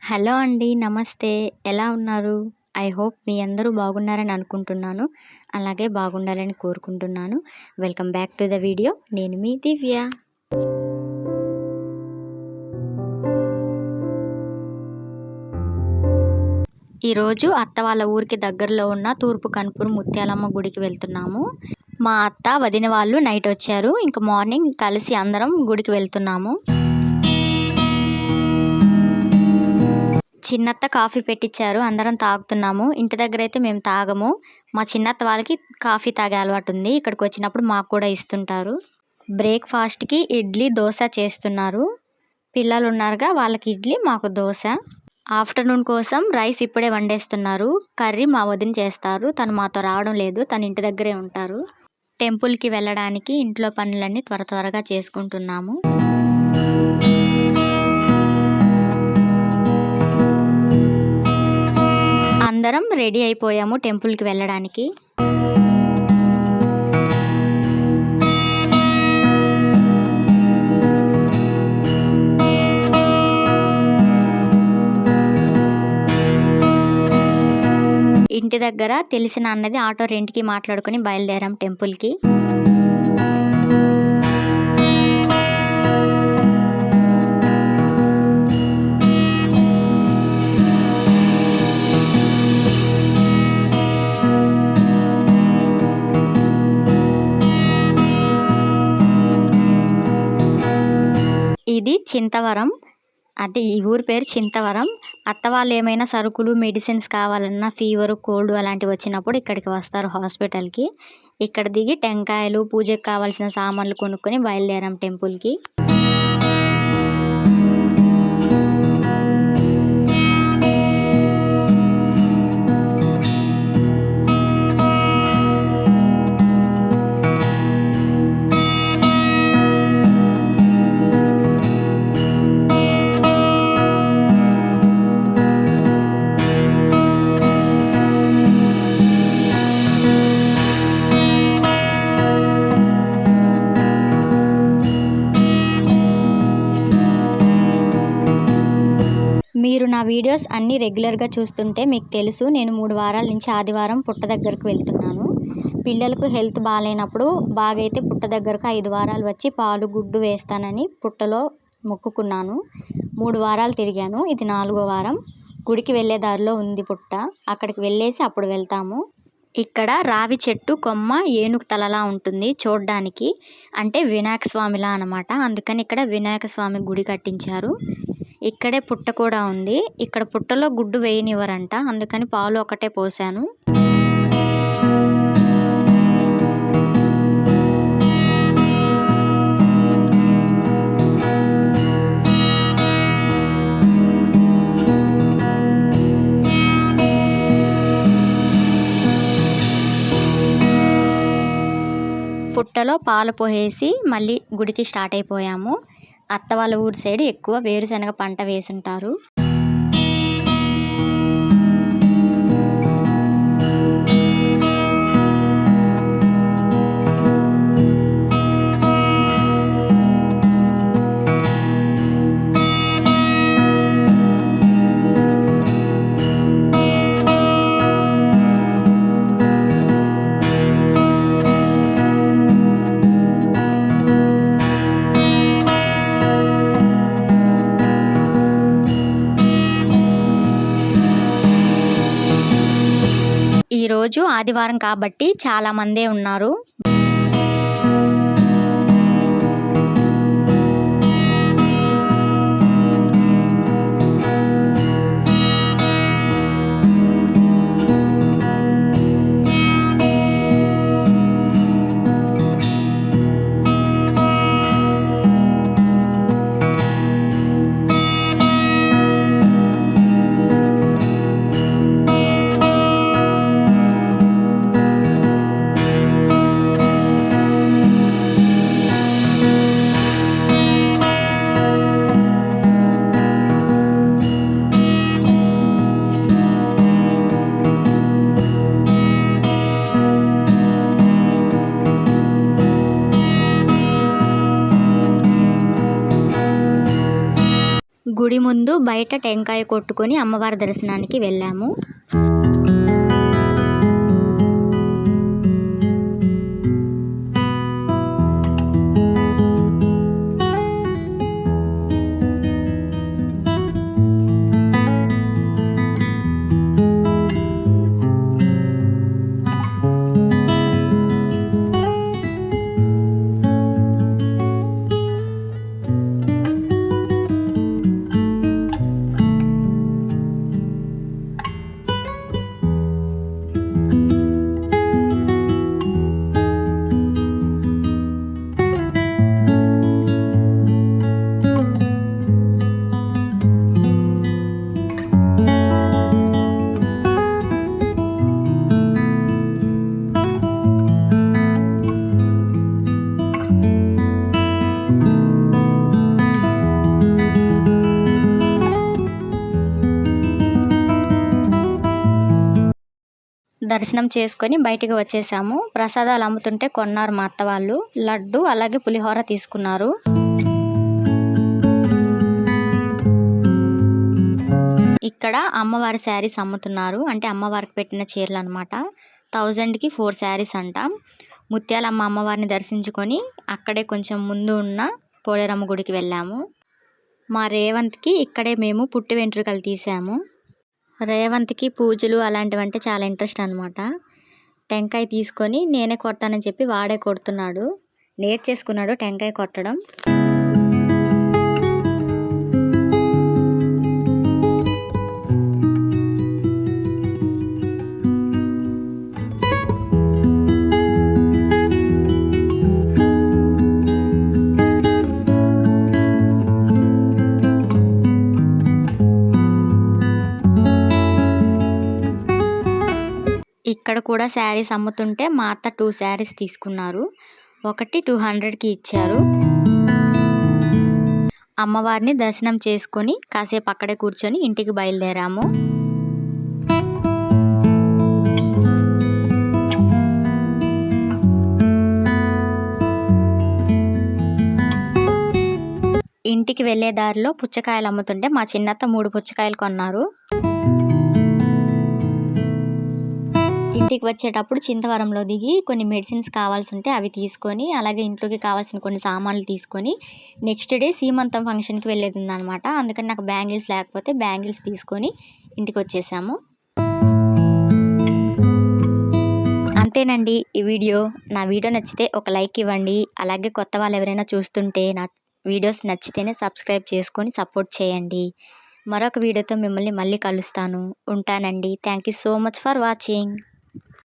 Hello అండి. నమస్తే. ఎలా ఉన్నారు? ఐ హోప్ మీ అందరూ బాగున్నారని అనుకుంటున్నాను. అలాగే బాగుండాలని కోరుకుంటున్నాను. Welcome back to the video. నేను మీ దివ్య. ఈరోజు అత్త వాళ్ళ ఊరికి దగ్గరలో ఉన్న తూర్పు కన్పూర్ ముత్యాలమ్మ గుడికి వెళ్తున్నాము. మా అత్త, వదిన వాళ్ళు నైట్ వచ్చారు. ఇంక మార్నింగ్ కలిసి అందరం గుడికి వెళ్తున్నాము. చిన్నత్త కాఫీ పెట్టించారు. అందరం తాగుతున్నాము. ఇంటి దగ్గరైతే మేము తాగము. మా చిన్నత్త వాళ్ళకి కాఫీ తాగే అలవాటు ఉంది. ఇక్కడికి వచ్చినప్పుడు మాకు కూడా ఇస్తుంటారు. బ్రేక్‌ఫాస్ట్‌కి ఇడ్లీ, దోస చేస్తున్నారు. పిల్లలు ఉన్నారుగా, వాళ్ళకి ఇడ్లీ, మాకు దోస. ఆఫ్టర్‌నూన్ కోసం రైస్ ఇప్పుడే వండేస్తున్నారు. కర్రీ మా వదిన చేస్తారు. తను మాతో రావడం లేదు. తను ఇంటి దగ్గరే ఉంటారు. టెంపుల్‌కి వెళ్ళడానికి ఇంట్లో పనులన్నీ త్వరగా చేసుకుంటున్నాము. అందరం రెడీ అయిపోయాము టెంపుల్‌కి వెళ్ళడానికి. ఇంటి దగ్గర తెలిసిన అన్నది ఆటో రెంట్‌కి మాట్లాడుకొని బయలుదేరాం టెంపుల్‌కి. ఇది చింతవరం. అంటే ఈ ఊరి పేరు చింతవరం. అత్త వాళ్ళు ఏమైనా సరుకులు, మెడిసిన్స్ కావాలన్నా, ఫీవరు, కోల్డ్ అలాంటివి వచ్చినప్పుడు ఇక్కడికి వస్తారు హాస్పిటల్‌కి. ఇక్కడ దిగి టెంకాయలు, పూజకి కావాల్సిన సామాన్లు కొనుక్కొని బయలుదేరాం టెంపుల్‌కి. మీరు నా వీడియోస్ అన్నీ రెగ్యులర్‌గా చూస్తుంటే మీకు తెలుసు, నేను 3 వారాల నుంచి ఆదివారం పుట్ట దగ్గరకు వెళ్తున్నాను. పిల్లలకు హెల్త్ బాలేనప్పుడు బాగైతే పుట్ట దగ్గరకు 5 వారాలు వచ్చి పాలు, గుడ్డు వేస్తానని పుట్టలో మొక్కుకున్నాను. 3 వారాలు తిరిగాను. ఇది 4వ వారం. గుడికి వెళ్ళే దారిలో ఉంది పుట్ట. అక్కడికి వెళ్ళేసి అప్పుడు వెళ్తాము. ఇక్కడ రావి చెట్టు కొమ్మ ఏనుగు తలలా ఉంటుంది చూడ్డానికి. అంటే వినాయక స్వామిలా అనమాట. అందుకని ఇక్కడ వినాయక స్వామి గుడి కట్టించారు. ఇక్కడే పుట్ట కూడా ఉంది. ఇక్కడ పుట్టలో గుడ్డు వేయనివ్వరంట. అందుకని పాలు ఒకటే పోసాను. పుట్టలో పాలు పోసేసి మళ్ళీ గుడికి స్టార్ట్ అయిపోయాము. అత్త వాళ్ళ ఊరి సైడ్ ఎక్కువ వేరుశనగ పంట వేసుంటారు. ఈరోజు ఆదివారం కాబట్టి చాలా మందే ఉన్నారు. గుడి ముందు బయట టెంకాయ కొట్టుకొని అమ్మవారి దర్శనానికి వెళ్ళాము. దర్శనం చేసుకొని బయటికి వచ్చేసాము. ప్రసాదాలు అమ్ముతుంటే కొన్నారు మా అత్త వాళ్ళు. లడ్డు అలాగే పులిహోర తీసుకున్నారు. ఇక్కడ అమ్మవారి శారీస్ అమ్ముతున్నారు. అంటే అమ్మవారికి పెట్టిన చీరలు అనమాట. 1000కి 4 శారీస్ అంట. ముత్యాలమ్మ అమ్మవారిని దర్శించుకొని అక్కడే కొంచెం ముందు ఉన్న పోలేరమ్మ గుడికి వెళ్ళాము. మా రేవంత్కి ఇక్కడే మేము పుట్టి వెంట్రుకలు తీసాము. రేవంత్కి పూజలు అలాంటివంటే చాలా ఇంట్రెస్ట్ అనమాట. టెంకాయ తీసుకొని నేనే కొడతానని చెప్పి వాడే కొడుతున్నాడు. నేర్చేసుకున్నాడు టెంకాయ కొట్టడం. ఇక్కడ కూడా శారీస్ అమ్ముతుంటే మా అత్త 2 శారీస్ తీసుకున్నారు. ఒకటి 200కి ఇచ్చారు. అమ్మవారిని దర్శనం చేసుకొని కాసేపు అక్కడే కూర్చొని ఇంటికి బయలుదేరాము. ఇంటికి వెళ్ళే దారిలో పుచ్చకాయలు అమ్ముతుంటే మా చిన్నత్త 3 పుచ్చకాయలు కొన్నారు. ఇంటికి వచ్చేటప్పుడు చింతవరంలో దిగి కొన్ని మెడిసిన్స్ కావాల్సి ఉంటే అవి తీసుకొని, అలాగే ఇంట్లోకి కావాల్సిన కొన్ని సామాన్లు తీసుకొని నెక్స్ట్ డే సీమంతం ఫంక్షన్కి వెళ్ళేది ఉందన్నమాట. అందుకని నాకు బ్యాంగిల్స్ లేకపోతే బ్యాంగిల్స్ తీసుకొని ఇంటికి వచ్చేసాము. అంతేనండి ఈ వీడియో. నా వీడియో నచ్చితే ఒక లైక్ ఇవ్వండి. అలాగే కొత్త వాళ్ళు ఎవరైనా చూస్తుంటే నా వీడియోస్ నచ్చితేనే సబ్స్క్రైబ్ చేసుకొని సపోర్ట్ చేయండి. మరొక వీడియోతో మిమ్మల్ని మళ్ళీ కలుస్తాను. ఉంటానండి. Thank you so much for watching.